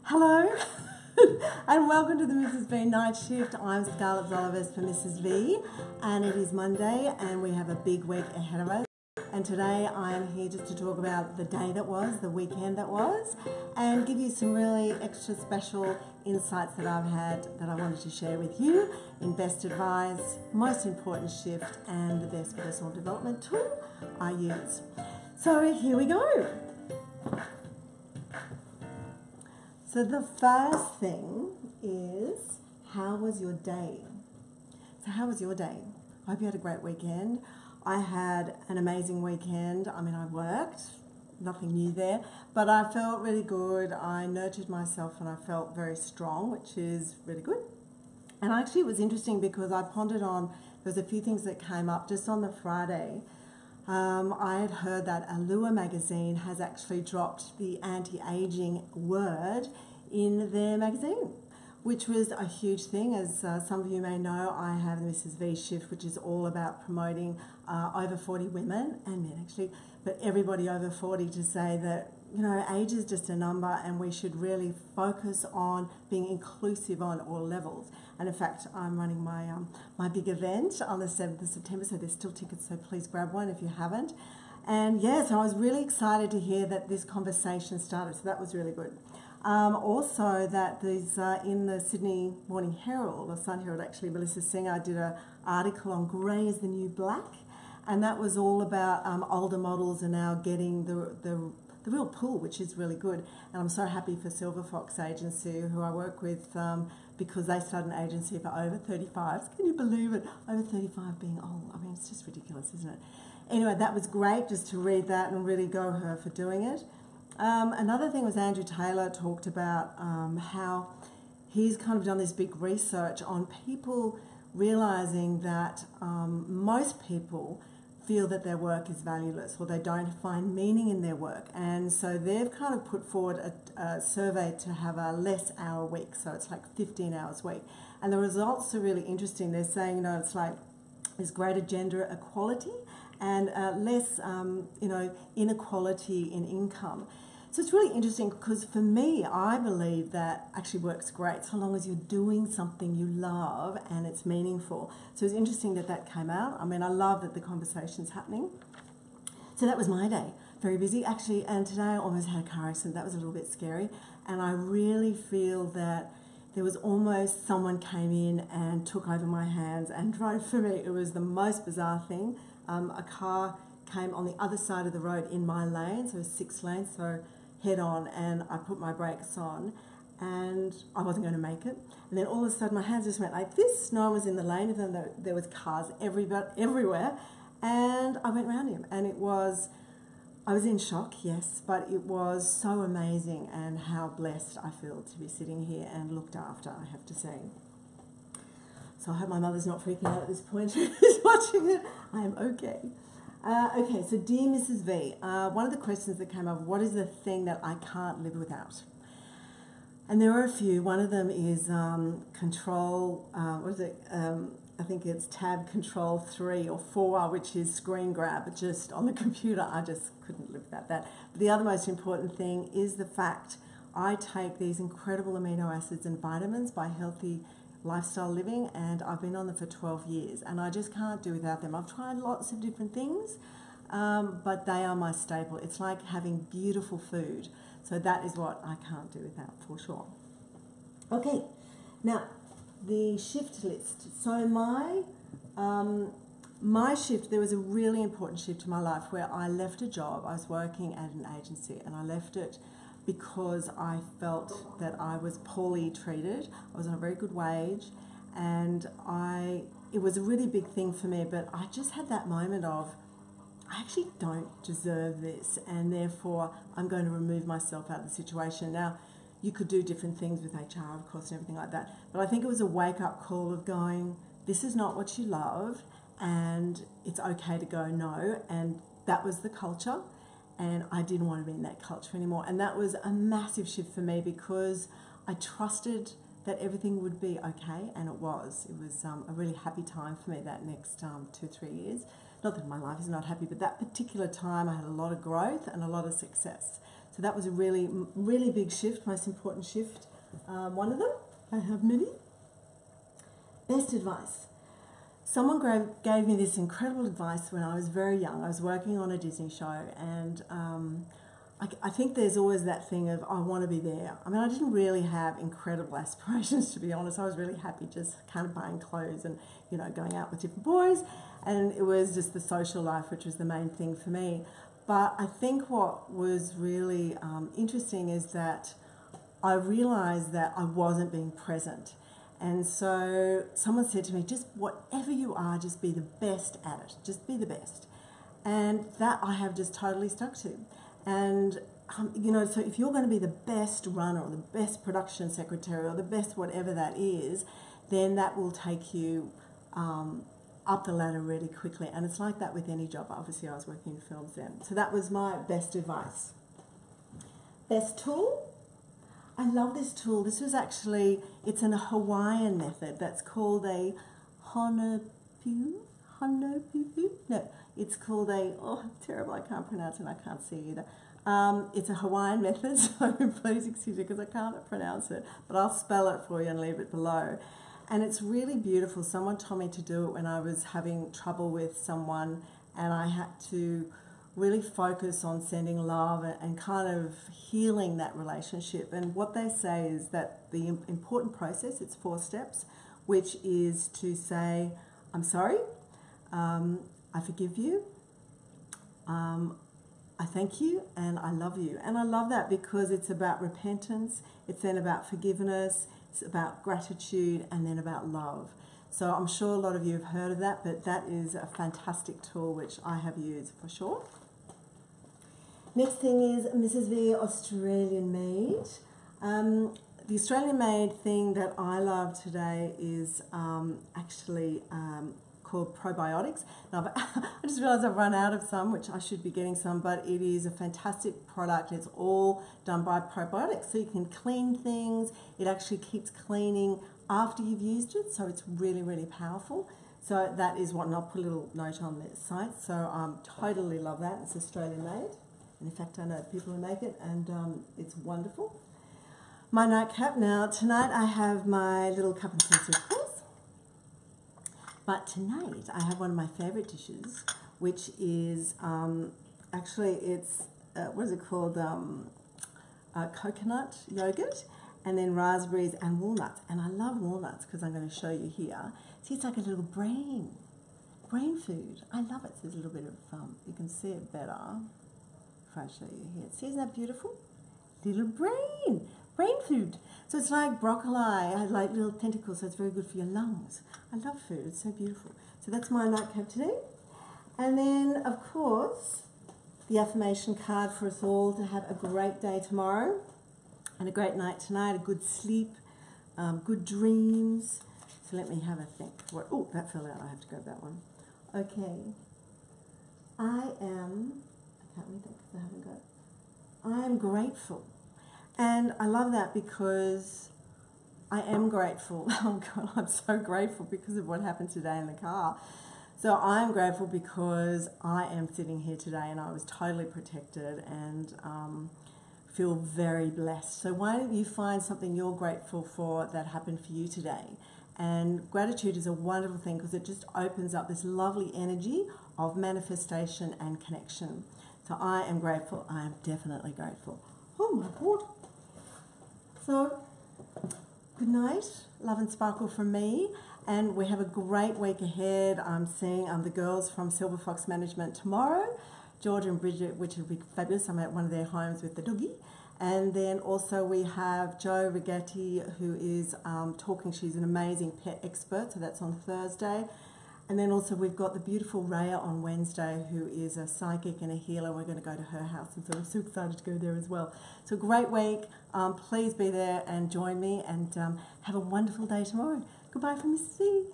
Hello and welcome to the Mrs. V Night Shift. I'm Scarlett for Mrs. V and it is Monday and we have a big week ahead of us. And today I am here just to talk about the day that was, the weekend that was, and give you some really extra special insights that I've had that I wanted to share with you in best advice, most important shift, and the best personal development tool I use. So here we go. So the first thing is, how was your day? So how was your day? I hope you had a great weekend. I had an amazing weekend. I mean, I worked, nothing new there, but I felt really good. I nurtured myself and I felt very strong, which is really good. And actually it was interesting because I pondered on, there's a few things that came up just on the Friday. I had heard that Allure magazine has actually dropped the anti-aging word in their magazine, which was a huge thing. As some of you may know, I have the Mrs. V Shift, which is all about promoting over 40 women and men actually, but everybody over 40 to say that, you know, age is just a number and we should really focus on being inclusive on all levels. And in fact, I'm running my my big event on the 7th of September, so there's still tickets, so please grab one if you haven't. And yeah, so I was really excited to hear that this conversation started, so that was really good. Also that there's in the Sydney Morning Herald, or Sun Herald actually, Melissa Singer did an article on grey is the new black, and that was all about older models are now getting the real pull, which is really good. And I'm so happy for Silver Fox Agency, who I work with, because they started an agency for over 35s. Can you believe it? Over 35 being old. I mean, it's just ridiculous, isn't it? Anyway, that was great just to read that and really go her for doing it. Another thing was Andrew Taylor talked about how he's kind of done this big research on people realising that most people feel that their work is valueless or they don't find meaning in their work, and so they've kind of put forward a survey to have a less hour week, so it's like 15 hours a week, and the results are really interesting. They're saying, you know, it's like there's greater gender equality and less inequality in income. So it's really interesting because for me, I believe that actually works great so long as you're doing something you love and it's meaningful. So it's interesting that that came out. I mean, I love that the conversation's happening. So that was my day. Very busy, actually, and today I almost had a car accident. That was a little bit scary. And I really feel that there was almost someone came in and took over my hands and drove for me. It was the most bizarre thing. A car came on the other side of the road in my lane, so it was 6 lanes, so head on, and I put my brakes on and I wasn't going to make it, and then all of a sudden my hands just went like this. No one was in the lane, even though there was cars everywhere, and I went around him, and I was in shock, yes, but it was so amazing, and how blessed I feel to be sitting here and looked after, I have to say. So I hope my mother's not freaking out at this point. She's watching it. I am okay. Okay, so dear Mrs. V, one of the questions that came up, what is the thing that I can't live without? And there are a few. One of them is control, I think it's tab control 3 or 4, which is screen grab just on the computer. I just couldn't live without that. But the other most important thing is the fact I take these incredible amino acids and vitamins by Healthy Lifestyle Living, and I've been on them for 12 years and I just can't do without them. I've tried lots of different things, but they are my staple. It's like having beautiful food, so that is what I can't do without, for sure. Okay, now the shift list. So my shift, there was a really important shift in my life where I left a job. I was working at an agency and I left it because I felt that I was poorly treated. I was on a very good wage, and it was a really big thing for me, but I just had that moment of, I actually don't deserve this, and therefore I'm going to remove myself out of the situation. Now, you could do different things with HR, of course, and everything like that, but I think it was a wake-up call of going, this is not what you love, and it's okay to go no, and that was the culture. And I didn't want to be in that culture anymore. And that was a massive shift for me because I trusted that everything would be okay, and it was. It was a really happy time for me that next 2-3 years. Not that my life is not happy, but that particular time I had a lot of growth and a lot of success. So that was a really, really big shift, most important shift. One of them, I have many. Best advice. Someone gave me this incredible advice when I was very young. I was working on a Disney show, and I think there's always that thing of, I want to be there. I mean, I didn't really have incredible aspirations, to be honest. I was really happy just kind of buying clothes and, you know, going out with different boys. And it was just the social life, which was the main thing for me. But I think what was really interesting is that I realised that I wasn't being present. And so someone said to me, just whatever you are, just be the best at it. Just be the best. And that I have just totally stuck to. And, you know, so if you're going to be the best runner or the best production secretary or the best whatever that is, then that will take you up the ladder really quickly. And it's like that with any job. Obviously, I was working in films then. So that was my best advice. Best tool? I love this tool. This was actually, it's an Hawaiian method that's called a honopu? No, it's called a, oh, terrible, I can't pronounce it, I can't see either. It's a Hawaiian method, so please excuse me because I can't pronounce it, but I'll spell it for you and leave it below. And it's really beautiful. Someone told me to do it when I was having trouble with someone, and I had to really focus on sending love and kind of healing that relationship. And what they say is that the important process, it's 4 steps, which is to say, I'm sorry, I forgive you, I thank you, and I love you. And I love that because it's about repentance, it's then about forgiveness, it's about gratitude, and then about love. So I'm sure a lot of you have heard of that, but that is a fantastic tool which I have used for sure. Next thing is Mrs. V Australian Made. The Australian Made thing that I love today is actually called Probiotics. Now, I just realised I've run out of some, which I should be getting some, but it is a fantastic product. It's all done by probiotics, so you can clean things. It actually keeps cleaning after you've used it, so it's really, really powerful. So that is what, and I'll put a little note on the site. So I totally love that. It's Australian made. And in fact, I know people who make it, and it's wonderful. My nightcap. Now, tonight I have my little cup and saucer, of course. But tonight I have one of my favourite dishes, which is actually it's what is it called? Coconut yogurt, and then raspberries and walnuts. And I love walnuts because I'm going to show you here. See, it's like a little brain food. I love it. So there's a little bit of you can see it better if I show you here. See, isn't that beautiful? Little brain food. So it's like broccoli. I like little tentacles, so it's very good for your lungs. I love food. It's so beautiful. So that's my nightcap today. And then, of course, the affirmation card for us all to have a great day tomorrow and a great night tonight, a good sleep, good dreams. So let me have a think. Oh, that fell out. I have to grab that one. Okay. I can't read that because I haven't got it. I am grateful. And I love that because I am grateful. Oh God, I'm so grateful because of what happened today in the car. So I am grateful because I am sitting here today and I was totally protected and feel very blessed. So why don't you find something you're grateful for that happened for you today? And gratitude is a wonderful thing because it just opens up this lovely energy of manifestation and connection. So I am grateful. I am definitely grateful. Oh my God. So, good night, love and sparkle from me, and we have a great week ahead. I'm seeing the girls from Silver Fox Management tomorrow, George and Bridget, which will be fabulous. I'm at one of their homes with the doggy. And then also we have Jo Rigetti, who is talking. She's an amazing pet expert, so that's on Thursday. And then also we've got the beautiful Raya on Wednesday, who is a psychic and a healer. We're going to go to her house, and so I'm so excited to go there as well. So great week. Please be there and join me, and have a wonderful day tomorrow. Goodbye from Mrs. V.